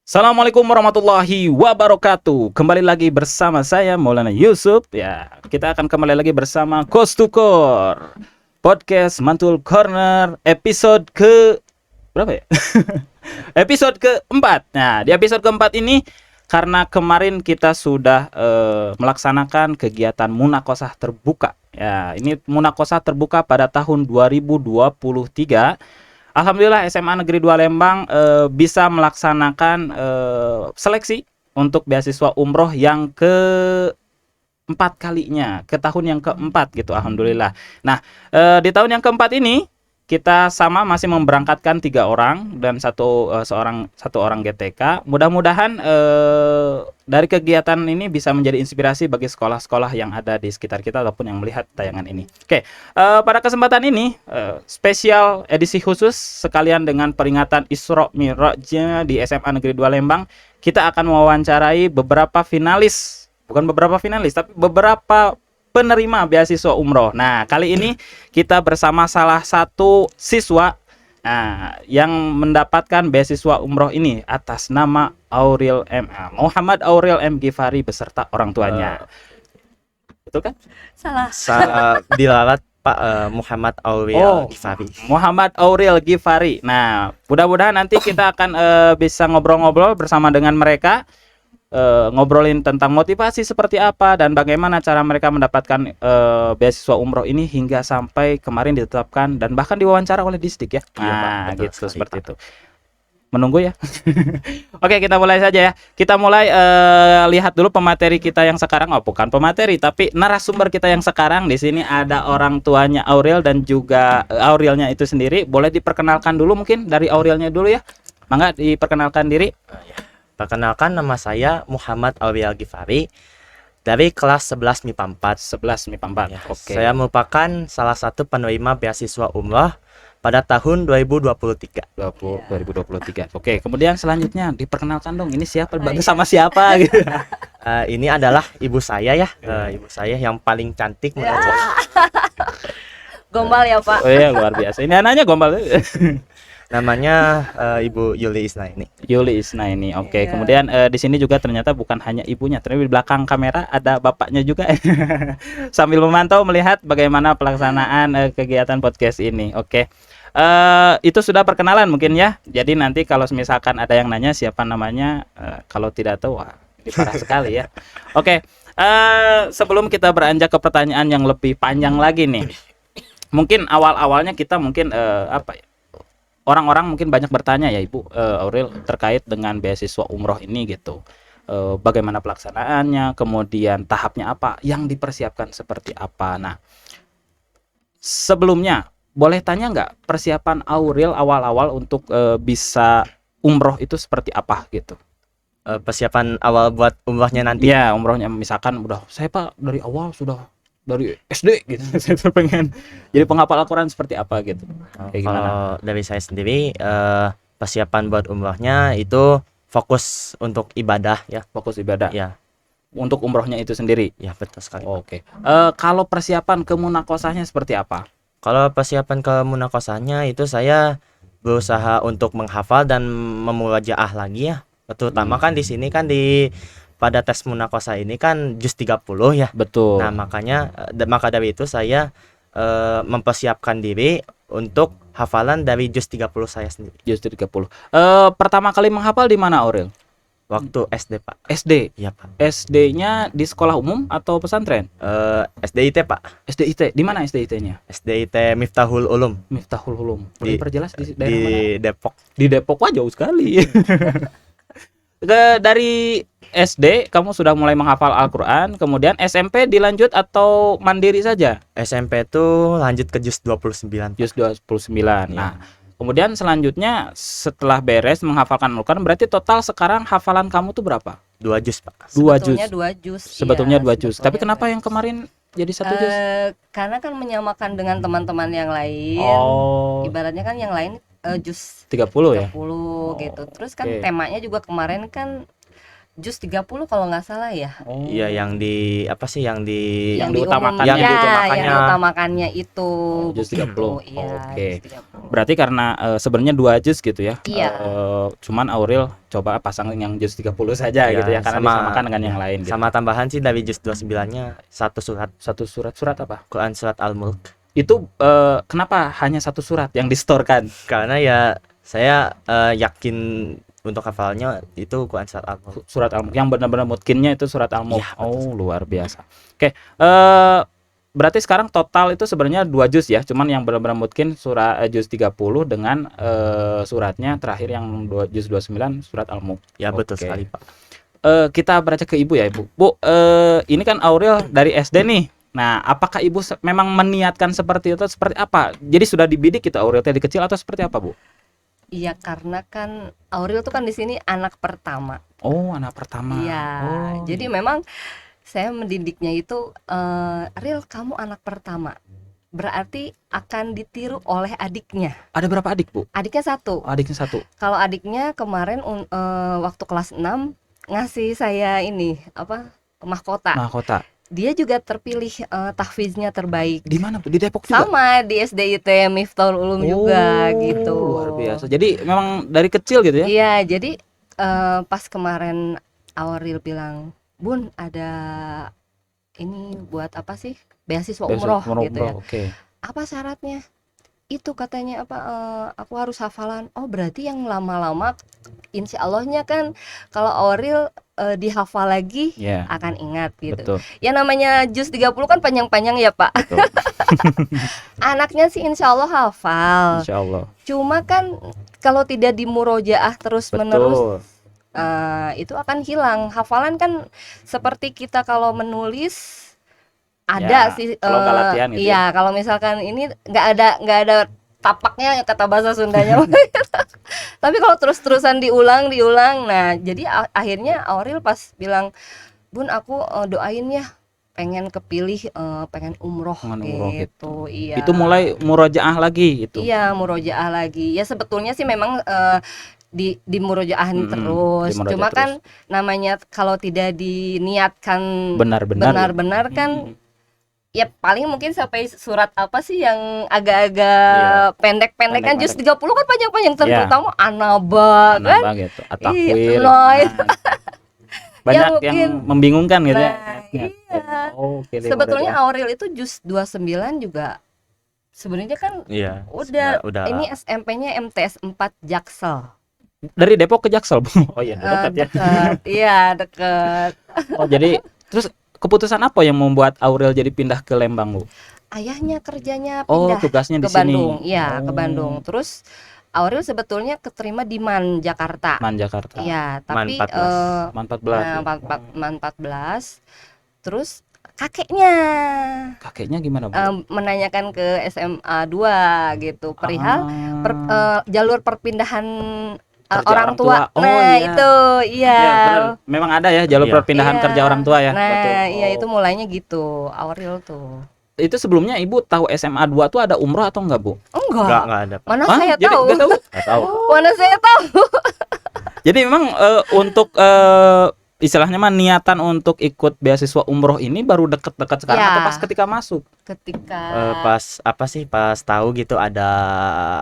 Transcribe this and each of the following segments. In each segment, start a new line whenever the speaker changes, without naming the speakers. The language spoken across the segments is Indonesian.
Assalamualaikum warahmatullahi wabarakatuh. Kembali lagi bersama saya Maulana Yusuf. Ya, kita akan kembali lagi bersama Coast to Core Podcast Mantul Corner episode ke berapa ya? Episode keempat. Nah, di episode keempat ini karena kemarin kita sudah melaksanakan kegiatan munakosah terbuka. Ya, ini munakosah terbuka pada tahun 2023. Alhamdulillah SMA Negeri 2 Lembang bisa melaksanakan seleksi untuk beasiswa umroh yang keempat kalinya, ke tahun yang keempat gitu. Alhamdulillah. Nah, di tahun yang keempat ini kita sama masih memberangkatkan 3 orang dan satu orang GTK. Mudah-mudahan dari kegiatan ini bisa menjadi inspirasi bagi sekolah-sekolah yang ada di sekitar kita ataupun yang melihat tayangan ini. Oke, pada kesempatan ini spesial edisi khusus sekalian dengan peringatan Isra Mi'rajnya di SMA Negeri 2 Lembang, kita akan mewawancarai beberapa finalis, bukan beberapa finalis, tapi beberapa penerima beasiswa umroh. Nah, kali ini kita bersama salah satu siswa yang mendapatkan beasiswa umroh ini atas nama Muhammad Aurel M. Ghifari beserta orang tuanya. Betul kan?
Salah dilalat Pak, Muhammad Aurel Ghifari.
Muhammad Aurel Ghifari. Nah, mudah-mudahan nanti kita akan bisa ngobrol-ngobrol bersama dengan mereka. Ngobrolin tentang motivasi seperti apa dan bagaimana cara mereka mendapatkan beasiswa umroh ini hingga sampai kemarin ditetapkan dan bahkan diwawancara oleh Disdik ya. Nah,
Pak,
gitu seperti itu. Menunggu ya. Oke, kita mulai saja ya. Kita mulai lihat dulu pemateri kita yang sekarang. Oh, bukan pemateri, tapi narasumber kita yang sekarang. Di sini ada orang tuanya Aurel dan juga Aurelnya itu sendiri. Boleh diperkenalkan dulu mungkin dari Aurelnya dulu ya. Mangga diperkenalkan diri.
Perkenalkan, nama saya Muhammad Aurel Ghifari dari kelas 11 MIPA 4.
11 MIPA 4.
Ya,
Oke.
saya merupakan salah satu penerima beasiswa umroh pada tahun 2023.
2023. Oke, kemudian selanjutnya diperkenalkan dong. Ini siapa? Bantu sama siapa gitu.
Ini adalah ibu saya ya. Ibu saya yang paling cantik menurut saya.
Gombal ya Pak.
Oh iya, luar biasa. Ini anaknya gombal.
Namanya Ibu Yuli Isnaini.
Yuli Isnaini. Oke,
Iya.
kemudian di sini juga ternyata bukan hanya ibunya, tapi di belakang kamera ada bapaknya juga. Sambil memantau melihat bagaimana pelaksanaan kegiatan podcast ini. Oke. Itu sudah perkenalan mungkin ya. Jadi nanti kalau misalkan ada yang nanya siapa namanya, kalau tidak tahu, wah, ini parah sekali ya. Oke. Sebelum kita beranjak ke pertanyaan yang lebih panjang lagi nih, mungkin awal-awalnya kita mungkin apa ya? Orang-orang mungkin banyak bertanya ya Ibu Aurel terkait dengan beasiswa umroh ini gitu. Bagaimana pelaksanaannya, kemudian tahapnya apa, yang dipersiapkan seperti apa. Nah, sebelumnya boleh tanya nggak persiapan Aurel awal-awal untuk bisa umroh itu seperti apa gitu?
Persiapan awal buat umrohnya nanti.
Ya, umrohnya misalkan udah saya Pak dari awal sudah dari SD gitu. Saya pengen jadi penghafal Al-Quran seperti apa gitu. Kayak gimana?
Kalau dari saya sendiri, persiapan buat umrohnya itu fokus untuk ibadah ya.
Fokus ibadah.
Ya,
Untuk umrohnya itu sendiri.
ya betul sekali.
Oke. Kalau persiapan ke munakosahnya seperti apa?
Kalau persiapan ke munakosahnya itu saya berusaha untuk menghafal dan memurajaah lagi ya. Terutama kan di sini kan pada tes munakosah ini kan juz 30 ya.
Betul.
Nah, maka dari itu saya mempersiapkan diri untuk hafalan dari juz 30 saya sendiri.
Juz 30. Pertama kali menghafal di mana Aurel?
Waktu SD, Pak.
SD.
Iya, Pak.
SD-nya di sekolah umum atau pesantren?
SDIT, Pak.
SDIT. Di mana SDIT-nya?
SDIT Miftahul Ulum
Miftahul Ulum. Boleh
di,
perjelas di
di
daerah mana?
Depok.
Di Depok. Wah, jauh sekali. Dari SD kamu sudah mulai menghafal Al-Quran, kemudian SMP dilanjut atau mandiri saja?
SMP tuh lanjut ke juz 29.
Juz 29. Nah, kemudian selanjutnya setelah beres menghafalkan Al-Quran, berarti total sekarang hafalan kamu tuh berapa?
2 juz, Pak.
2 juz.
Sebetulnya 2 juz.
Sebetulnya
Iya,
2 juz. Tapi
sebetulnya
kenapa
2
yang
juz.
kemarin jadi 1 juz?
Karena kan menyamakan dengan teman-teman yang lain.
Oh,
Ibaratnya kan yang lain juz
30 ya?
30 gitu. Terus kan
oke.
temanya juga kemarin kan jus 30 kalau nggak salah ya.
Oh.
Iya, yang di apa sih yang di
Yang diutamakan.
Yang
Ya,
diutamakannya.
yang diutamakannya itu.
jus 30.
Gitu, iya,
Oke.
jus 30.
Berarti karena sebenarnya 2 jus gitu ya.
Iya.
Cuman Aurel coba pasang yang jus 30 saja
Iya,
gitu ya karena
sama-
disamakan dengan yang lain gitu.
sama tambahan sih dari jus 29-nya satu surat
Satu surat apa?
Quran surat Al-Mulk.
Itu kenapa hanya satu surat yang distorkan?
Karena ya saya yakin untuk hafalnya itu Quran surat Al-Mulk.
Surat Al-Mulk yang benar-benar mutkinnya itu surat Al-Mulk.
Iya, betul.
Oh, luar biasa. Oke, berarti sekarang total itu sebenarnya 2 juz ya, cuman yang benar-benar mutkin surat juz 30 dengan suratnya terakhir yang juz 29 surat Al-Mulk.
Ya betul
Oke.
sekali, Pak.
Kita baca ke Ibu ya, Ibu. Bu, ini kan Aurel dari SD nih. Nah, apakah Ibu memang meniatkan seperti itu, seperti apa? Jadi sudah dibidik gitu Aurel dari kecil atau seperti apa, Bu?
Iya, karena kan Aurel tuh kan di sini anak pertama.
Oh, anak pertama.
Iya,
Oh,
jadi memang saya mendidiknya itu Ril, kamu anak pertama, berarti akan ditiru oleh adiknya.
ada berapa adik, Bu?
Adiknya satu.
Oh, adiknya satu.
Kalau adiknya kemarin waktu kelas 6 ngasih saya ini apa mahkota.
Mahkota.
Dia juga terpilih tahfiznya terbaik.
Di mana, Bu? Di Depok juga?
Sama di SDIT Miftahul Ulum juga gitu.
Luar biasa. Jadi memang dari kecil gitu ya?
Iya, jadi pas kemarin Aurel bilang, "Bun, ada ini buat apa sih? Beasiswa umroh gitu ya.
Oke.
Apa syaratnya?" Itu katanya apa aku harus hafalan. Oh, berarti yang lama-lama insya Allahnya kan kalau Aurel dihafal lagi
Ya,
akan ingat gitu.
betul.
Ya namanya juz 30 kan panjang-panjang ya, Pak.
Betul.
Anaknya sih insya Allah hafal.
Insya Allah.
Cuma kan kalau tidak dimurojaah terus-menerus
Betul.
itu akan hilang. Hafalan kan seperti kita kalau menulis ada
Ya,
sih
kalau nggak latihan gitu
iya, kalau misalkan ini nggak ada tapaknya kata bahasa Sundanya. Tapi kalau terus-terusan diulang, nah jadi akhirnya Aurel pas bilang, "Bun, aku doain ya pengen kepilih pengen umroh."
Pengen umroh
gitu. Iya.
Itu mulai murojaah lagi itu.
Iya, murojaah lagi. Ya sebetulnya sih memang di murojaahin
Mm-mm,
terus.
dimurojaah
Cuma
terus.
kan namanya kalau tidak diniatkan benar-benar kan ya paling mungkin sampai surat apa sih yang agak-agak pendek-pendek kan juz 30 kan panjang-panjang terutama An-Naba kan.
Nambah gitu.
Iya,
At-Takwir.
nah, banyak
Banyak
mungkin,
yang membingungkan gitu ya.
nah, iya.
Oh, oke deh,
Sebetulnya
murojaah.
Aurel itu juz 29 juga sebenarnya kan
Iya.
udah ini SMP-nya MTS 4 Jaksel.
Dari Depok ke Jaksel, Bu. Oh iya, dekat ya.
Dekat. Iya, dekat.
Oh, jadi terus keputusan apa yang membuat Aurel jadi pindah ke Lembang, Bu?
Ayahnya kerjanya
Oh,
pindah
tugasnya
ke
di sini.
Bandung. Iya, ke
Oh.
Bandung. Terus Aurel sebetulnya keterima di MAN Jakarta.
Man Jakarta.
Iya, tapi
MAN 14.
Man 14.
MAN 14. Terus kakeknya
Kakeknya gimana, Bu?
menanyakan ke SMA 2 gitu perihal jalur perpindahan
Kerja
orang tua.
Oh,
Nah,
iya.
itu iya.
Ya, benar. Memang ada ya jalur
Iya.
perpindahan
Iya.
kerja orang tua ya.
Nah,
Betul.
iya
Oh.
itu mulainya gitu. Aurel tuh.
Itu sebelumnya Ibu tahu SMA 2 tuh ada umroh atau enggak, Bu?
Enggak.
Enggak ada, Pak.
Mana
Hah?
saya
Jadi
tahu.
nggak tahu?
Enggak tahu.
Mana saya tahu.
Jadi memang untuk istilahnya mah niatan untuk ikut beasiswa umroh ini baru deket-deket sekarang
Ya.
atau pas ketika masuk?
Ketika
Pas tahu gitu ada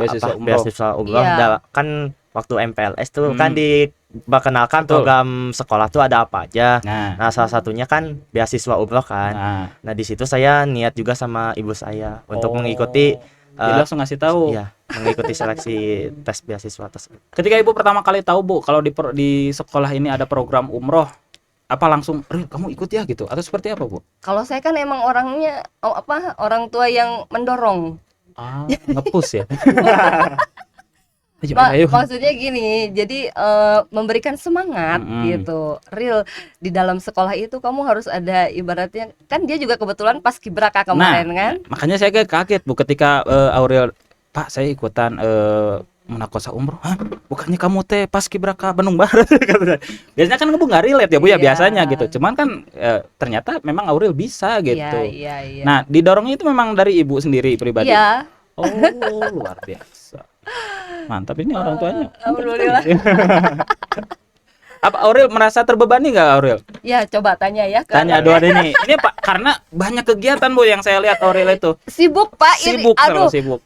Beasiswa umroh.
beasiswa umroh.
Iya.
Kan waktu MPLS tuh kan diperkenalkan
Betul.
program sekolah tuh ada apa aja.
Nah,
Nah, salah satunya kan beasiswa umroh kan.
nah.
Nah, di situ saya niat juga sama ibu saya untuk
Oh.
mengikuti
Jadi langsung ngasih tahu.
iya, mengikuti seleksi tes beasiswa tersebut.
Ketika Ibu pertama kali tahu, Bu, kalau di sekolah ini ada program umroh, apa langsung, "Ril, kamu ikut ya," gitu? Atau seperti apa, Bu?
kalau saya kan emang orangnya orang tua yang mendorong.
Nge-push ya. Ayo,
Pak,
ayo.
maksudnya gini, jadi memberikan semangat
Mm-mm.
gitu. Real di dalam sekolah itu kamu harus ada ibaratnya kan dia juga kebetulan pas Kibraka kemarin kan.
Makanya saya kaget, Bu, ketika Aurel, "Pak, saya ikutan Munakosa umroh." "Hah? Bukannya kamu teh pas Kibraka Bandung Barat?" Katanya. Biasanya kan kamu nggak relate ya, Bu, ya,
Iya.
biasanya gitu. Cuman kan ternyata memang Aurel bisa gitu.
Iya, iya.
Nah, didorongnya itu memang dari Ibu sendiri pribadi.
Iya.
Oh, luar biasa. Mantap ini orang tuanya.
Alhamdulillah.
Apa Aurel merasa terbebani nggak Aurel?
Ya coba tanya ya ke
Tanya
anaknya.
dua ini. Ini Pak karena banyak kegiatan Bu yang saya lihat Aurel itu.
Sibuk Pak ini.
Sibuk, selalu
Aduh,
sibuk.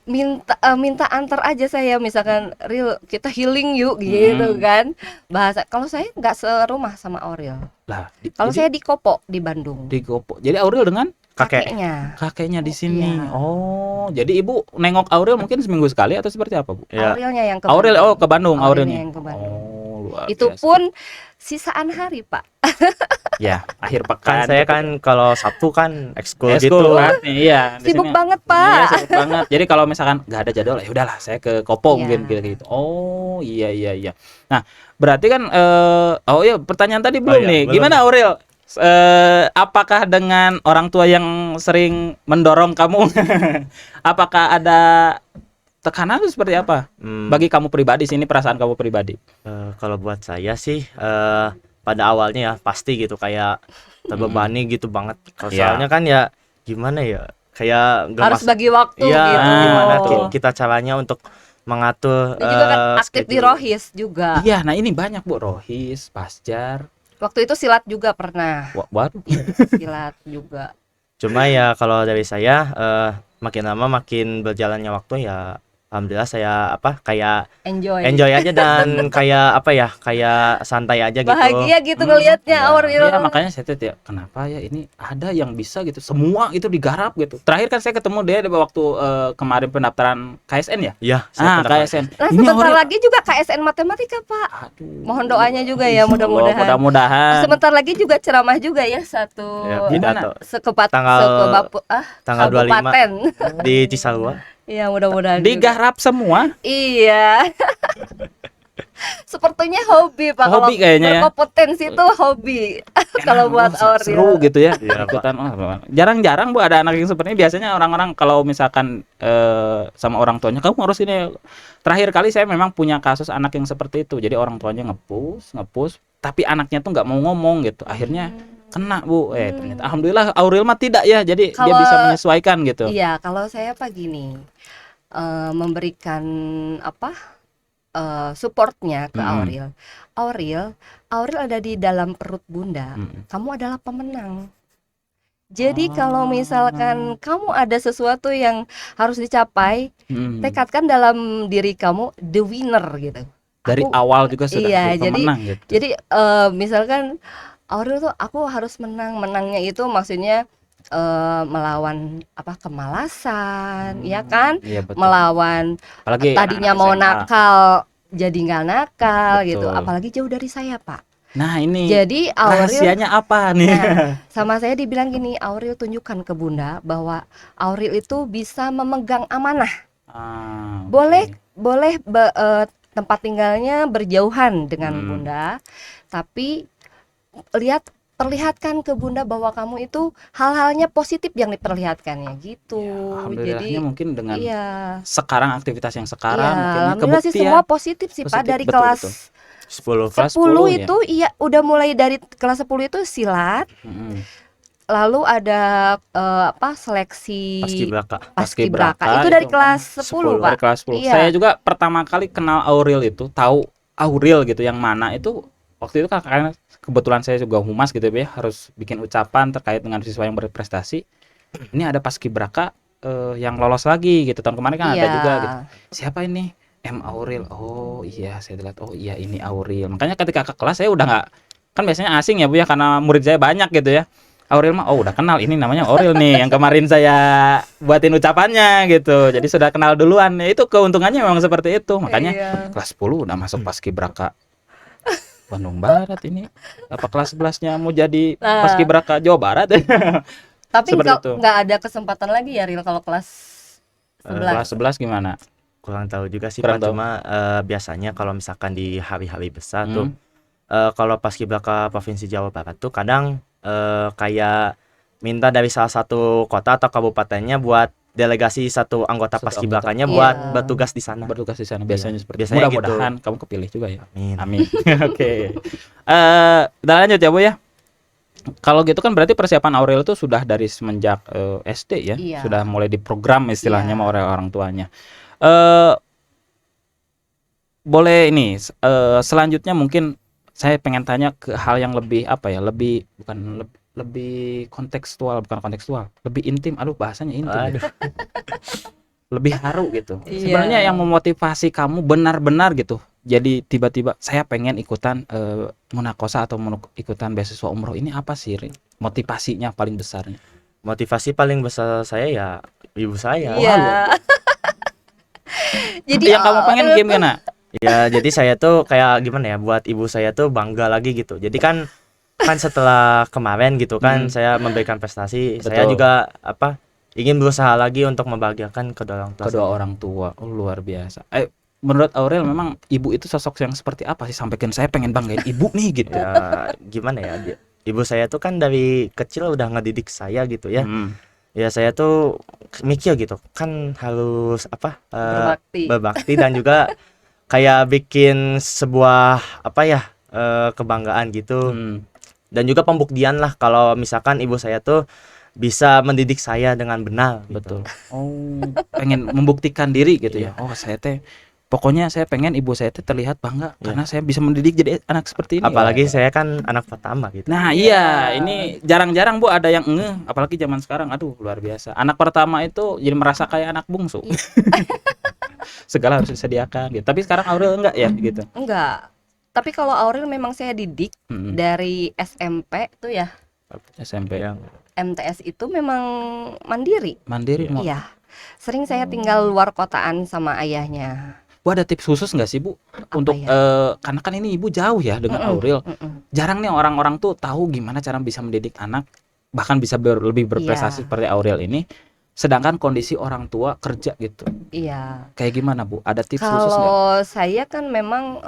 minta antar aja saya, misalkan Ril kita healing yuk gitu kan. Bahasa kalau saya nggak serumah sama Aurel.
Lah,
Kalau
jadi
saya di Kopo di Bandung.
di Gopo. Jadi Aurel dengan
Kakeknya.
kakeknya di sini.
Iya.
Oh, jadi Ibu nengok Aurel mungkin seminggu sekali atau seperti apa, Bu?
Ya.
Aurelnya yang ke
Aurel
Bandung.
ke Bandung,
Aurelnya
Aurelnya.
yang ke Bandung.
Oh, luar
Itu
biasa.
pun sisaan hari Pak.
Ya, akhir
Kan
pekan.
saya
gitu.
kan kalau Sabtu kan ekskul
Eskul
gitu.
kan? Iya, di
Sibuk
sini.
banget
Iya,
Pak.
sibuk banget. Jadi kalau misalkan nggak ada jadwal, ya udahlah saya ke Kopo
Iya.
mungkin gitu. Oh, iya iya iya. Nah, berarti kan oh iya pertanyaan tadi belum
iya,
nih.
belum.
Gimana Aurel? Apakah dengan orang tua yang sering mendorong kamu? Apakah ada tekanan atau seperti apa?
Hmm,
Bagi kamu pribadi sini perasaan kamu pribadi.
kalau buat saya sih pada awalnya ya pasti gitu kayak terbebani gitu banget. Kalau
Iya.
soalnya kan ya gimana ya kayak nggak
Harus
mas-
bagi waktu
Iya,
gitu.
gimana
Betul.
kita caranya untuk mengatur
Dan juga kan aktif di
schedule.
Rohis juga.
Iya, nah ini banyak Bu, Rohis, Pasjar.
Waktu itu silat juga pernah.
Waduh.
Silat juga.
Cuma ya kalau dari saya makin lama makin berjalannya waktu ya alhamdulillah saya kayak enjoy aja dan kayak kayak santai aja gitu.
Bahagia gitu ngelihatnya
iya.
Aurel.
Iya makanya saya tuh ya kenapa ya ini ada yang bisa gitu semua itu digarap gitu. Terakhir kan saya ketemu dia waktu kemarin pendaftaran KSN ya.
Iya, saya pernah
KSN.
Nah,
Ini
sebentar
Aurel-
lagi juga KSN Matematika, Pak.
Aduh.
Mohon doanya juga ya,
Insya Allah,
mudah-mudahan.
Mudah-mudahan.
Sebentar lagi juga ceramah juga ya satu
Ya,
Gimana?
pidato tanggal
kabupaten.
25 di Cisarua.
Iya, mudah-mudahan. juga.
Digarap semua.
Iya. Sepertinya hobi Pak.
Hobi
Kalau
kayaknya ya.
berkompetensi itu hobi. Kalau buat
Oh,
Aurel.
seru gitu ya.
Iya, Pak.
Ikutan. Jarang-jarang Bu ada anak yang seperti ini. Biasanya orang-orang kalau misalkan sama orang tuanya kamu harus ini. Terakhir kali saya memang punya kasus anak yang seperti itu. Jadi orang tuanya nge-push, tapi anaknya tuh nggak mau ngomong gitu. Akhirnya kena Bu. Ternyata alhamdulillah Aurel mah tidak ya. Jadi dia
Kalau-
bisa menyesuaikan gitu.
Iya, kalau saya Pak gini, memberikan supportnya ke
Mm-mm.
Aurel ada di dalam perut bunda.
Mm-mm.
Kamu adalah pemenang. Jadi
Ah.
kalau misalkan kamu ada sesuatu yang harus dicapai,
Mm.
tekadkan dalam diri kamu the winner gitu.
Dari
Aku-
awal juga sudah
Iya,
pemenang gitu.
Jadi misalkan Aurel tuh aku harus menang. Menangnya itu maksudnya melawan kemalasan, ya kan?
Iya betul.
Melawan
Apalagi
tadinya
anak-anak
mau
SMA.
nakal jadi nggak nakal gitu.
Betul.
Apalagi jauh dari saya, Pak.
Nah ini
Jadi Aurel
rahasianya apa nih?
Nah, sama saya dibilang gini, Aurel tunjukkan ke Bunda bahwa Aurel itu bisa memegang amanah.
Ah,
Boleh
oke.
tempat tinggalnya berjauhan dengan
Hmm.
Bunda, tapi perlihatkan ke Bunda bahwa kamu itu hal-halnya positif yang diperlihatkannya gitu.
Alhamdulillahnya mungkin dengan
iya.
sekarang aktivitas yang sekarang
Iya,
mungkin
alhamdulillah sih
kebuktian.
semua positif sih Pak
Positif,
dari
betul,
kelas
betul.
10.
Kelas
10
10 ya?
itu iya udah mulai dari kelas 10 itu silat,
Mm-mm.
lalu ada seleksi
Paskibraka.
Paskibraka. Itu dari kelas 10, Pak.
Dari kelas 10.
Iya.
Saya juga pertama kali kenal Aurel itu, tahu Aurel gitu yang mana itu waktu itu kan karena kebetulan saya juga humas gitu ya, harus bikin ucapan terkait dengan siswa yang berprestasi. Ini ada Paskibraka yang lolos lagi gitu. Tahun kemarin kan ada
Iya.
juga gitu. Siapa ini? M Aurel. Oh iya, saya lihat. Oh iya ini Aurel. Makanya ketika ke kelas saya udah nggak, kan biasanya asing ya Bu ya karena murid saya banyak gitu ya. Aurel mah udah kenal, ini namanya Aurel nih yang kemarin saya buatin ucapannya gitu. Jadi sudah kenal duluan. Ya, itu keuntungannya memang seperti itu. Makanya
Iya.
kelas 10 udah masuk Paskibraka Bandung Barat ini. Apa kelas 11-nya mau jadi
Nah.
Paskibraka Jawa Barat ya?
Tapi
Seperti itu.
nggak ada kesempatan lagi ya Ril kalau kelas 11.
Kelas 11 gimana?
Kurang tahu juga sih
Kurang
Pak,
tahu.
cuma biasanya kalau misalkan di hari-hari besar tuh
Hmm.
kalau Paskibraka Provinsi Jawa Barat tuh kadang kayak minta dari salah satu kota atau kabupatennya buat delegasi satu anggota
Satu
Paskibrakanya
anggota.
buat
Iya.
bertugas di sana.
Bertugas di sana biasanya seperti itu.
Biasanya
Mudah-mudahan kamu kepilih juga ya.
Amin.
Amin. Oke. Kita lanjut ya Bu ya. Kalau gitu kan berarti persiapan Aurel itu sudah dari semenjak SD ya,
Iya.
sudah mulai diprogram istilahnya
Iya.
sama orang tuanya. Boleh ini selanjutnya mungkin Saya pengen tanya ke hal yang lebih apa ya, lebih bukan lebih kontekstual, bukan kontekstual, lebih intim. Aduh, bahasanya intim ya.
Aduh.
Lebih haru gitu.
Iya.
Sebenarnya yang memotivasi kamu benar-benar gitu. Jadi tiba-tiba saya pengen ikutan munakosa atau ikutan beasiswa umroh ini apa sih, Rin? Motivasinya paling besarnya?
Motivasi paling besar saya ya ibu saya.
Iya. Jadi
Yang kamu pengen
Auril
game
tuh-
gimana?
Ya, jadi saya tuh kayak gimana ya, buat ibu saya tuh bangga lagi gitu. Jadi kan setelah kemarin gitu kan saya memberikan prestasi, saya
Betul.
juga apa ingin berusaha lagi untuk membahagiakan kedua orang tua.
Kedua orang tua. Oh, luar biasa. Menurut Aurel memang ibu itu sosok yang seperti apa sih? Sampaikan saya pengen banggain ibu nih gitu.
Ya gimana ya, ibu saya tuh kan dari kecil udah ngedidik saya gitu ya. Ya saya tuh mikir gitu kan harus apa berbakti dan juga kayak bikin sebuah apa ya kebanggaan gitu. Dan juga pembuktian lah kalau misalkan ibu saya tuh bisa mendidik saya dengan benar gitu.
Betul. Oh, pengen membuktikan diri gitu ya. Oh, saya teh pokoknya saya pengen ibu saya teh terlihat bangga karena saya bisa mendidik jadi anak seperti ini.
Apalagi saya kan anak pertama gitu.
Nah, iya, ini jarang-jarang Bu ada yang apalagi zaman sekarang. Aduh, luar biasa. Anak pertama itu jadi merasa kayak anak bungsu. Segala harus disediakan gitu. Tapi sekarang Aurel enggak ya gitu.
Enggak. Tapi kalau Auril memang saya didik dari SMP tuh ya,
SMP yang
MTS itu memang mandiri.
mandiri mau.
Iya. Sering saya tinggal luar kotaan sama ayahnya.
Bu, ada tips khusus nggak sih Bu untuk karena kan ini ibu jauh ya dengan Auril. Jarang nih orang-orang tuh tahu gimana cara bisa mendidik anak, bahkan bisa lebih berprestasi seperti Auril ini. Sedangkan kondisi orang tua kerja gitu.
Iya.
Kayak gimana Bu? Ada tips khusus nggak?
Kalau saya kan memang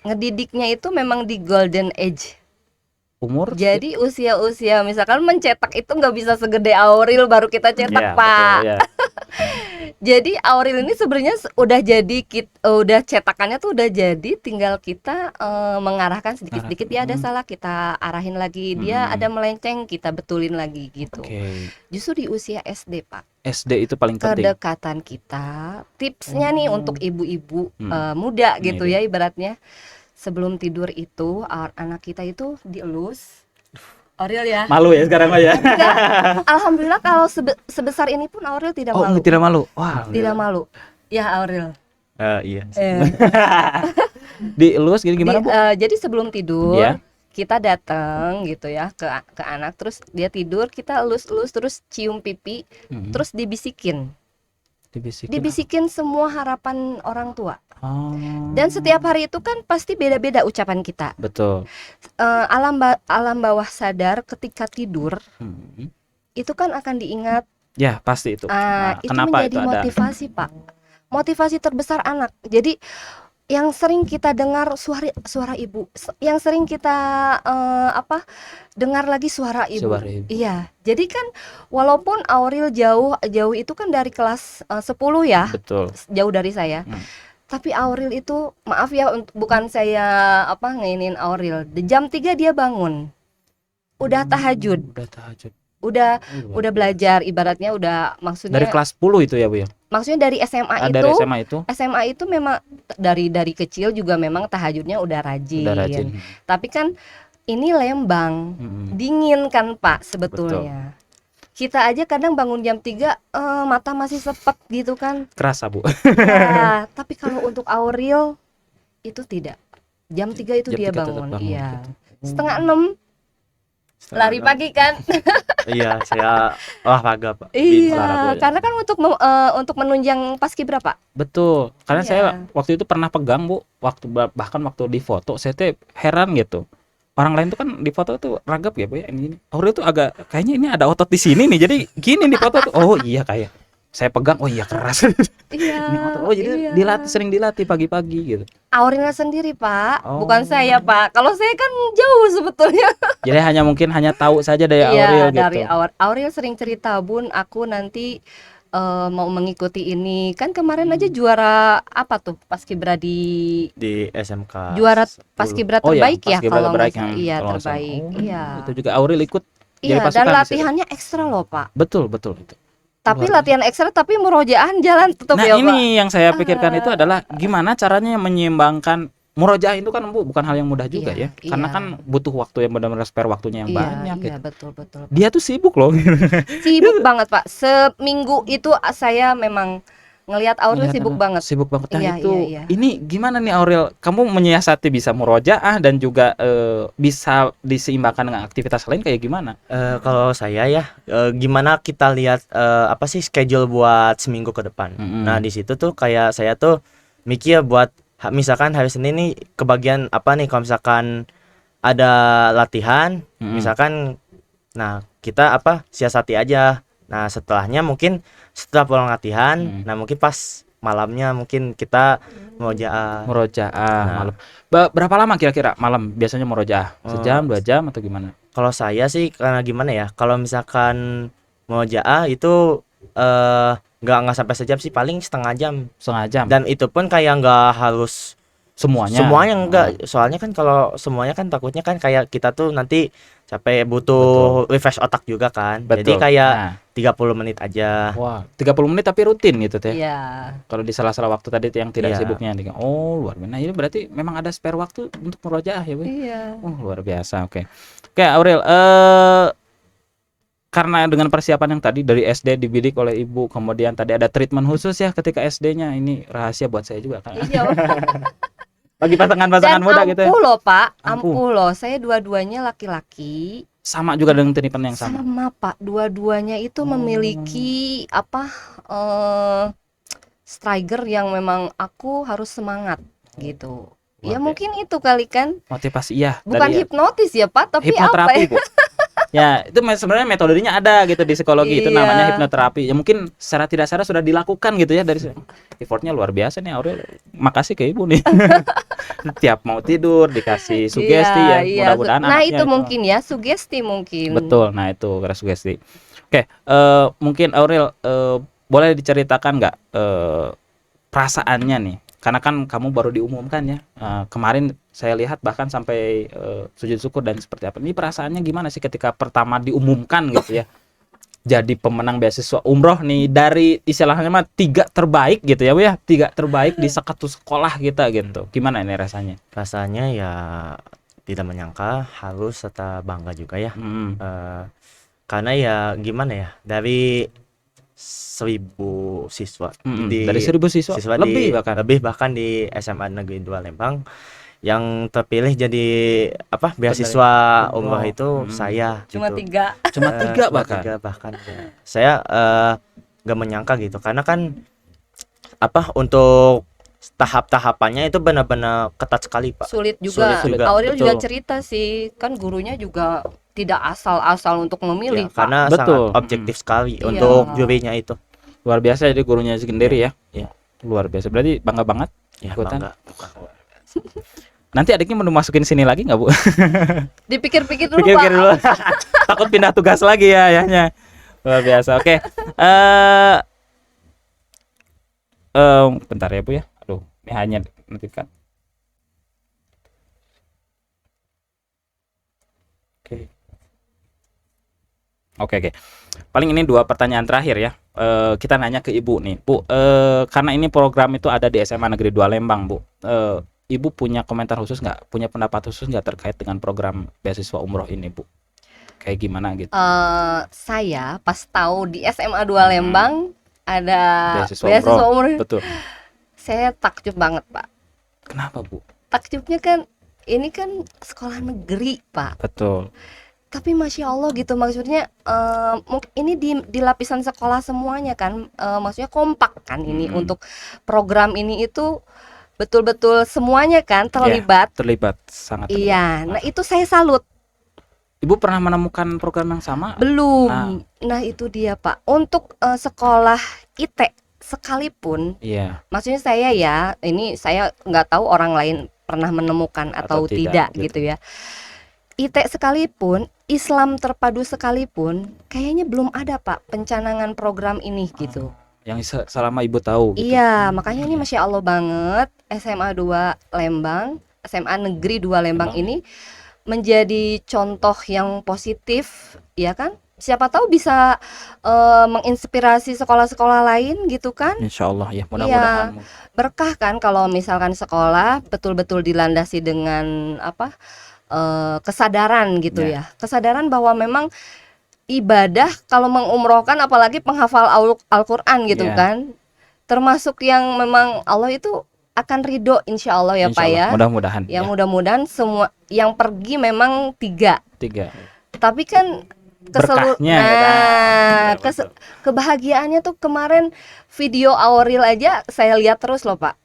ngedidiknya itu memang di golden age.
Umur?
Jadi usia-usia misalkan mencetak itu nggak bisa segede Auril baru kita cetak,
Iya,
Pak.
betul, ya.
Jadi Auril ini sebenarnya udah jadi udah cetakannya tuh udah jadi, tinggal kita mengarahkan sedikit-sedikit. Dia ada salah kita arahin lagi, dia ada melenceng kita betulin lagi gitu.
Oke.
Justru di usia SD, Pak.
SD itu paling penting.
Kedekatan kita, tipsnya nih untuk ibu-ibu muda gitu ya ibaratnya. Sebelum tidur itu anak kita itu dielus. Auril ya.
Malu ya sekarang mah ya.
Enggak. Alhamdulillah kalau sebesar ini pun Auril tidak malu.
Tidak malu. Wah,
Tidak malu. Ya Auril.
Iya.
Dielus gimana Bu?
Jadi sebelum tidur
Iya.
kita datang gitu ya ke anak, terus dia tidur, kita elus-elus terus cium pipi, terus dibisikin. Dibisikin semua harapan orang tua. Dan setiap hari itu kan pasti beda-beda ucapan kita.
Betul.
Alam bawah sadar ketika tidur itu kan akan diingat.
Ya pasti itu.
Itu
Kenapa
menjadi
itu ada?
motivasi, Pak. Motivasi terbesar anak. Jadi yang sering kita dengar suara ibu, yang sering kita dengar lagi suara ibu.
Suara ibu.
Iya. Jadi kan walaupun Auril jauh itu kan dari kelas 10 ya.
Betul.
Jauh dari saya. Tapi Auril itu, maaf ya, bukan saya ngeinin Auril. Di jam 3 dia bangun. Udah tahajud. Udah belajar, ibaratnya udah, maksudnya
Dari kelas 10 itu ya Bu ya?
Maksudnya dari SMA
Dari SMA itu?
SMA itu memang dari kecil juga memang tahajudnya udah rajin.
Udah rajin.
Tapi kan ini Lembang, dingin kan Pak sebetulnya. Kita aja kadang bangun jam 3 mata masih sepet gitu kan.
Kerasa Bu.
Ya, tapi kalau untuk Auril itu tidak. Jam 3 itu
Jam
dia
3 tetap
bangun.
bangun
Iya.
gitu.
Setengah 6 lari pagi kan.
Iya, saya olahraga Pak.
Iya, karena kan untuk menunjang paskibra Pak.
Betul. Karena
Iya.
saya waktu itu pernah pegang Bu, bahkan waktu di foto saya tuh heran gitu. Orang lain tuh kan di foto tuh ragap ya Bu ya, ini. Auril tuh agak kayaknya ini ada otot di sini nih. Jadi gini di foto tuh. Oh iya kayak saya pegang, oh iya keras.
Iya.
Ini otot. Oh jadi sering dilatih pagi-pagi gitu.
Aurilnya sendiri Pak,
Oh.
bukan saya Pak. Kalau saya kan jauh sebetulnya.
Jadi hanya tahu saja dari Auril
Iya,
gitu.
dari Auril sering cerita, Bun, aku nanti mau mengikuti ini. Kan kemarin aja juara apa tuh paskibra di
SMK.
juara
10.
paskibra
Oh,
terbaik ya
paskibra
kalau
terbaik
nggak salah.
yang
Iya,
kalau nggak salah.
terbaik.
Oh,
Iya.
Itu juga Auril ikut. jadi
Iya,
pasukan
dan
di situ.
latihannya ekstra loh, Pak.
Betul itu.
Tapi
Luar
latihan ekstra tapi merojaan jalan tetap
Nah
ya, Pak.
ini yang saya pikirkan itu adalah gimana caranya menyeimbangkan murojaah itu kan Bu bukan hal yang mudah juga
Iya,
ya. Karena
iya.
kan butuh waktu yang benar-benar spare waktunya yang
Iya,
banyak
iya,
gitu.
betul, betul.
Dia tuh sibuk loh.
Sibuk banget, Pak. Seminggu itu saya memang ngelihat Aurel
Ngelihat
sibuk
Anda
banget.
sibuk banget. Nah
Iya,
itu,
iya.
ini gimana nih Aurel? Kamu menyiasati bisa murojaah dan juga bisa diseimbangkan dengan aktivitas lain kayak gimana?
Kalau saya ya, gimana kita lihat apa sih schedule buat seminggu ke depan. Nah, di situ tuh kayak saya tuh mikir buat misalkan hari Senin nih kebagian apa nih kalau misalkan ada latihan, misalkan nah kita apa siasati aja. Nah, setelahnya mungkin setelah pulang latihan, nah mungkin pas malamnya mungkin kita murojaah.
Murojaah
Nah.
malam. Berapa lama kira-kira malam biasanya murojaah? Sejam, 2 jam atau gimana?
Kalau saya sih karena gimana ya, kalau misalkan murojaah itu nggak sampai sejam sih, paling setengah jam.
Setengah jam.
Dan itu pun kayak nggak harus
Semuanya.
enggak. Soalnya kan kalau semuanya kan takutnya kan kayak kita tuh nanti capek, butuh refresh otak juga kan. Jadi
Betul.
kayak
Nah,
30 menit aja.
wah, 30 menit tapi rutin gitu teh.
Iya.
Kalau di sela-sela waktu tadi tuh yang tidak
Iya.
sibuknya. Oh, luar biasa. Nah, ini berarti memang ada spare waktu untuk murojaah ya, Bu?
Iya.
Oh, luar biasa. Oke. Oke, Aurel, karena dengan persiapan yang tadi dari SD dibidik oleh ibu, kemudian tadi ada treatment khusus ya ketika SD-nya. Ini rahasia buat saya juga kan.
Iya.
Bagi pasangan-pasangan
Dan
muda gitu ya.
ampuh loh, Pak.
Ampuh.
Ampuh loh. Saya dua-duanya laki-laki.
Sama juga dengan treatment yang sama.
Sama, Pak. Dua-duanya itu memiliki apa? Striker yang memang aku harus semangat gitu. Ya
Luar
mungkin itu kali kan.
Motivasi iya.
Bukan
dari
hipnotis ya, Pak, tapi apa
hipnoterapi,
ya?
Bu. Ya, itu sebenarnya metodenya ada gitu di psikologi, itu namanya
Iya.
hipnoterapi. Ya mungkin secara tidak sadar sudah dilakukan gitu ya dari effortnya luar biasa nih Aurel. Makasih ke ibu nih. Tiap mau tidur dikasih sugesti
Iya,
ya.
iya.
Mudah-mudahan
Nah,
anaknya
itu mungkin ya, sugesti mungkin.
Betul. Nah, itu karena sugesti. Oke, mungkin Aurel boleh diceritakan nggak perasaannya nih? Karena kan kamu baru diumumkan ya. Kemarin saya lihat bahkan sampai sujud syukur dan seperti apa. Ini perasaannya gimana sih ketika pertama diumumkan gitu ya? Jadi pemenang beasiswa umroh nih dari istilahnya mah 3 terbaik gitu ya, Bu ya. 3 terbaik di satu sekolah kita gitu. Gimana ini rasanya?
Rasanya ya tidak menyangka, halus serta bangga juga ya. Karena ya gimana ya, dari 1000 siswa
dari 1000 siswa lebih
bahkan di SMA Negeri 2 Lembang yang terpilih jadi apa beasiswa umroh itu saya
Cuma
gitu.
3.
Cuma 3 bahkan.
3 bahkan ya. Saya gak menyangka gitu karena kan apa untuk tahap-tahapannya itu benar-benar ketat sekali, Pak.
Sulit juga.
Sulit juga,
Aurel juga
betul.
cerita sih, kan gurunya juga tidak asal-asal untuk memilih,
Ya,
Pak.
karena
Betul.
sangat objektif sekali
Iya.
untuk jurinya itu.
Luar biasa jadi gurunya sendiri ya.
Iya.
Luar biasa. Berarti bangga banget.
Ya,
Ikutan.
bangga.
Nanti adiknya mau masukin sini lagi nggak, Bu?
Dipikir-pikir dulu,
Pikir-pikir
Pak.
dulu. Takut pindah tugas lagi ya ayahnya. Luar biasa. Oke. Bentar ya, Bu ya. Aduh, ini hanya notifikan. Oke. Oke. Paling ini 2 pertanyaan terakhir ya. Kita nanya ke Ibu nih, Bu. Karena ini program itu ada di SMA Negeri 2 Lembang, Bu. Ibu punya komentar khusus nggak? Punya pendapat khusus nggak terkait dengan program beasiswa umroh ini, Bu? Kayak gimana gitu?
Saya pas tahu di SMA 2 Lembang ada
Beasiswa
umroh.
Betul.
Saya takjub banget, Pak.
Kenapa, Bu?
Takjubnya kan ini kan sekolah negeri, Pak.
Betul.
Tapi masya Allah gitu, maksudnya ini di lapisan sekolah semuanya kan, maksudnya kompak kan ini untuk program ini itu betul-betul semuanya kan terlibat.
Terlibat sangat.
Iya, nah itu saya salut.
Ibu pernah menemukan program yang sama?
Belum. Nah itu dia, Pak. Untuk sekolah IT sekalipun,
Iya.
maksudnya saya ya, ini saya nggak tahu orang lain pernah menemukan atau tidak gitu ya. IT sekalipun, Islam terpadu sekalipun, kayaknya belum ada, Pak, pencanangan program ini gitu.
Yang selama Ibu tahu gitu.
Iya, makanya ini masya Allah banget SMA 2 Lembang, SMA Negeri 2 Lembang ini menjadi contoh yang positif, ya kan? siapa tahu bisa menginspirasi sekolah-sekolah lain gitu kan.
Insya Allah ya,
Iya,
mudah-mudahan.
berkah kan kalau misalkan sekolah betul-betul dilandasi dengan apa kesadaran gitu
Ya.
ya, kesadaran bahwa memang ibadah kalau mengumrohkan apalagi penghafal Al-Quran gitu
Ya.
kan, termasuk yang memang Allah itu akan ridho insya Allah ya
Insya
Pak
Allah,
ya.
mudah-mudahan
Ya
ya.
mudah-mudahan semua yang pergi memang 3,
3.
tapi kan
Berkahnya ya kan? Betul.
kebahagiaannya tuh kemarin video Auril aja saya lihat terus loh Pak,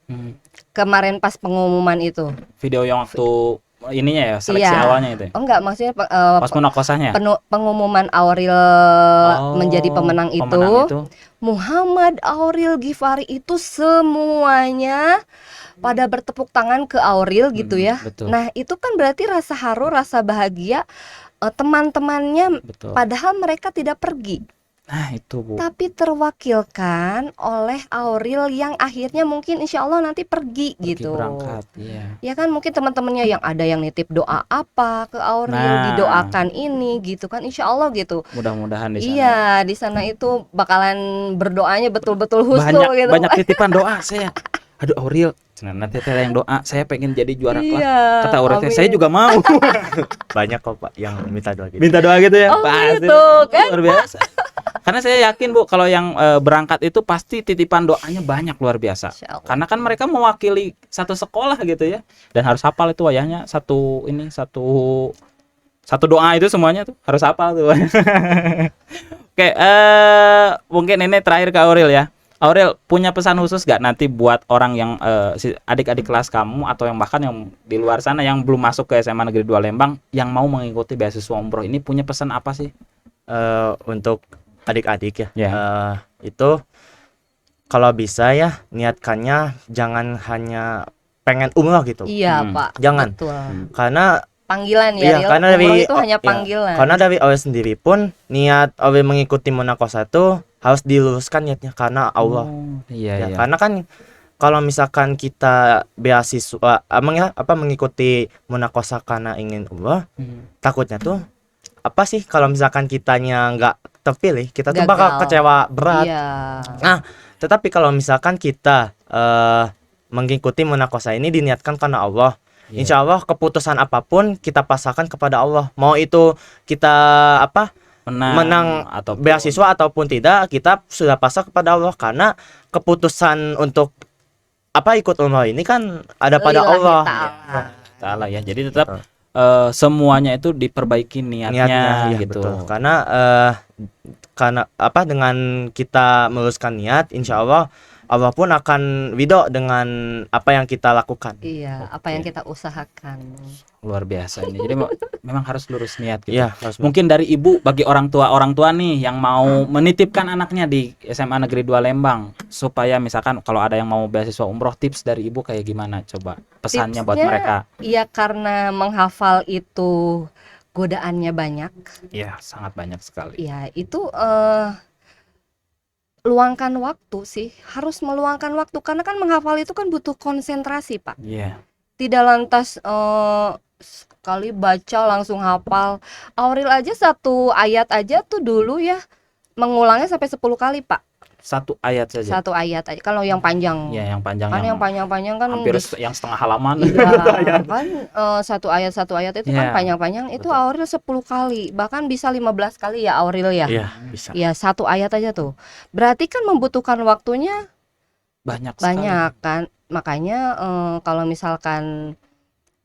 kemarin pas pengumuman itu.
Video yang waktu ininya ya, seleksi
Iya.
awalnya itu ya?
Oh enggak, maksudnya
Pas munakosahnya.
pengumuman Auril menjadi pemenang itu, Muhammad Auril Ghifari itu semuanya pada bertepuk tangan ke Auril gitu ya.
Betul.
Nah itu kan berarti rasa haru, rasa bahagia teman-temannya,
Betul.
padahal mereka tidak pergi,
Nah itu Bu.
tapi terwakilkan oleh Auril yang akhirnya mungkin insya Allah nanti pergi
Pergi
gitu.
berangkat, iya.
Ya kan mungkin teman-temannya yang ada yang nitip doa apa ke Auril,
Nah.
didoakan ini gitu kan, insya Allah gitu.
Mudah-mudahan di sana.
Iya, di sana itu bakalan berdoanya betul-betul husnul
Banyak
gitu.
banyak titipan doa saya. Aduh Auril, nanti ada yang doa, saya pengen jadi juara kelas.
Iya,
Kata Auril,
amin.
saya juga mau.
Banyak kok Pak yang minta doa gitu.
Minta doa gitu ya.
Oh,
Pasti.
gitu, kan?
Luar biasa. Karena saya yakin Bu, kalau yang berangkat itu pasti titipan doanya banyak, luar biasa.
Insya Allah.
Karena kan mereka mewakili satu sekolah gitu ya, dan harus hafal itu wayahnya satu doa itu semuanya tuh harus hafal tuh. Oke, mungkin ini terakhir ke Auril ya. Auril punya pesan khusus gak nanti buat orang yang adik-adik kelas kamu atau yang bahkan yang di luar sana yang belum masuk ke SMA Negeri 2 Lembang yang mau mengikuti beasiswa umroh ini, punya pesan apa sih?
Untuk adik-adik ya,
Ya.
itu kalau bisa ya niatkannya jangan hanya pengen umroh gitu,
Iya,
Hmm.
Pak.
Jangan.
Betul.
karena
Panggilan ya,
iya,
Ril.
karena
Umroh
dari
itu hanya
ya,
panggilan.
karena dari Awe sendiri pun niat Awe mengikuti Munakosa itu harus diluruskan niatnya karena Allah.
Iya,
Ya,
iya.
karena kan kalau misalkan kita beasiswa mengikuti Munakosa karena ingin umroh, takutnya tuh apa sih kalau misalkan kitanya nggak terpilih, kita tuh bakal
Gagal.
kecewa berat.
Iya.
Tetapi kalau misalkan kita mengikuti Munakosa ini diniatkan karena Allah,
Iya.
insya Allah keputusan apapun kita pasrahkan kepada Allah. Mau itu kita menang
atau
beasiswa ataupun tidak, kita sudah pasrah kepada Allah karena keputusan untuk ikut umroh ini kan ada pada
Lillahi
Allah.
ta'ala.
Ta'ala ya. Jadi tetap semuanya itu diperbaiki niatnya
ya,
gitu.
betul. Karena dengan kita meluruskan niat, insya Allah Allah pun akan ridho dengan apa yang kita lakukan.
Iya, apa yang kita usahakan.
Luar biasa ini. Jadi memang harus lurus niat gitu.
Iya, harus
Mungkin dari ibu bagi orang tua nih yang mau menitipkan anaknya di SMA Negeri 2 Lembang supaya misalkan kalau ada yang mau beasiswa umroh, tips dari ibu kayak gimana, coba pesannya buat
Tipsnya,
mereka.
Iya, karena menghafal itu godaannya banyak.
Iya, sangat banyak sekali.
Iya, itu luangkan waktu sih, harus meluangkan waktu karena kan menghafal itu kan butuh konsentrasi, Pak.
Iya.
Tidak lantas sekali baca langsung hafal. Auril aja satu ayat aja tuh dulu ya mengulangnya sampai 10 kali, Pak.
Satu ayat saja.
Satu ayat aja. Kalau yang panjang.
Iya, yang panjang
Kan yang panjang-panjang kan
hampir yang setengah halaman.
iya, kan satu ayat itu
Iya,
kan panjang-panjang itu
betul.
Auril 10 kali, bahkan bisa 15 kali ya Auril ya.
Iya, bisa.
Iya, satu ayat aja tuh. Berarti kan membutuhkan waktunya
Banyak sekali.
banyak kan. Makanya kalau misalkan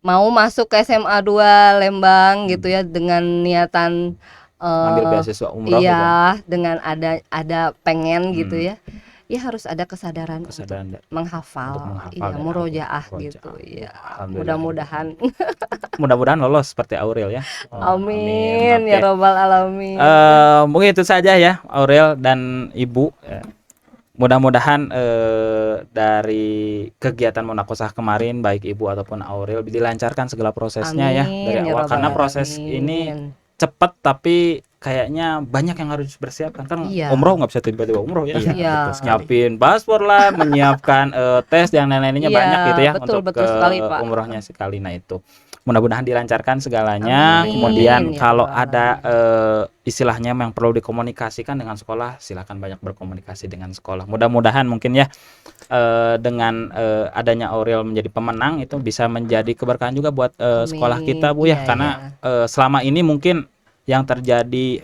mau masuk ke SMA 2 Lembang gitu ya dengan niatan
Ambil beasiswa umroh gitu.
iya, dengan ada pengen gitu ya. Ya harus ada kesadaran
Kesadaran.
untuk menghafal,
Untuk menghafal
iya,
dan
murojaah
murojaah.
gitu. Iya.
Alhamdulillah.
Mudah-mudahan.
Mudah-mudahan lolos seperti Auril ya. Oh,
Amin ya
Oke.
robbal alamin.
Mungkin itu saja ya Auril dan Ibu. Mudah-mudahan dari kegiatan Munakosah kemarin baik Ibu ataupun Auril dilancarkan segala prosesnya ya
Amin,
dari
ya
awal
robbal
karena proses
alamin.
ini cepat tapi kayaknya banyak yang harus dipersiapkan kan.
Iya.
Umroh nggak bisa tiba-tiba umroh ya.
Iya,
Iya.
betul sekali.
Nyiapin paspor lah, menyiapkan tes dan lain-lainnya
Iya,
banyak gitu ya
betul,
untuk
betul sekali, Pak.
umrohnya sekali. Nah itu mudah-mudahan dilancarkan segalanya.
Amin.
Kemudian
Ya
kalau
Allah.
ada istilahnya yang perlu dikomunikasikan dengan sekolah, silakan banyak berkomunikasi dengan sekolah. Mudah-mudahan mungkin ya dengan adanya Aurel menjadi pemenang itu bisa menjadi keberkahan juga buat sekolah
Amin.
kita Bu ya,
Iya,
karena selama ini mungkin yang terjadi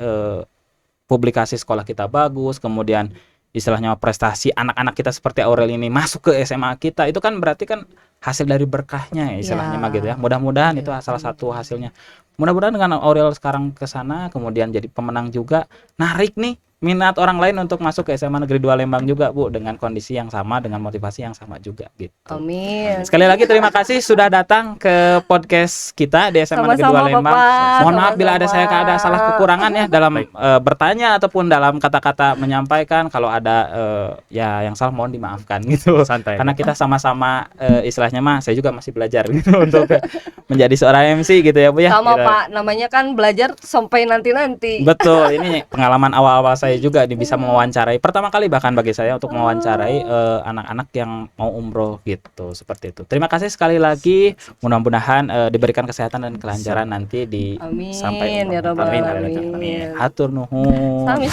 publikasi sekolah kita bagus, kemudian istilahnya prestasi anak-anak kita seperti Aurel ini masuk ke SMA kita, itu kan berarti kan hasil dari berkahnya ya, istilahnya
Ya.
mah gitu ya. Mudah-mudahan itu
Iya,
salah satu hasilnya. Mudah-mudahan dengan Aurel sekarang ke sana kemudian jadi pemenang juga, narik nih minat orang lain untuk masuk ke SMA Negeri 2 Lembang juga Bu, dengan kondisi yang sama, dengan motivasi yang sama juga gitu.
Amin.
Sekali lagi terima kasih sudah datang ke podcast kita di SMA Negeri 2
Sama-sama,
Lembang.
Bapak.
Mohon maaf bila ada
Sama-sama.
ada salah kekurangan ya dalam bertanya ataupun dalam kata-kata menyampaikan. Kalau ada ya yang salah mohon dimaafkan gitu.
Santai.
Karena kita sama-sama istilahnya mah saya juga masih belajar gitu untuk menjadi seorang MC gitu ya Bu ya.
Sama
Gitu.
Pak, namanya kan belajar sampai nanti-nanti.
Betul, ini pengalaman awal-awal saya juga bisa mewawancarai pertama kali bahkan bagi saya untuk mewawancarai anak-anak yang mau umroh gitu, seperti itu. Terima kasih sekali lagi, mudah-mudahan diberikan kesehatan dan kelancaran nanti di
Amin,
sampai umroh.
ya Rabbal
Amin.
Alamin.
Hatur nuhun.
Sami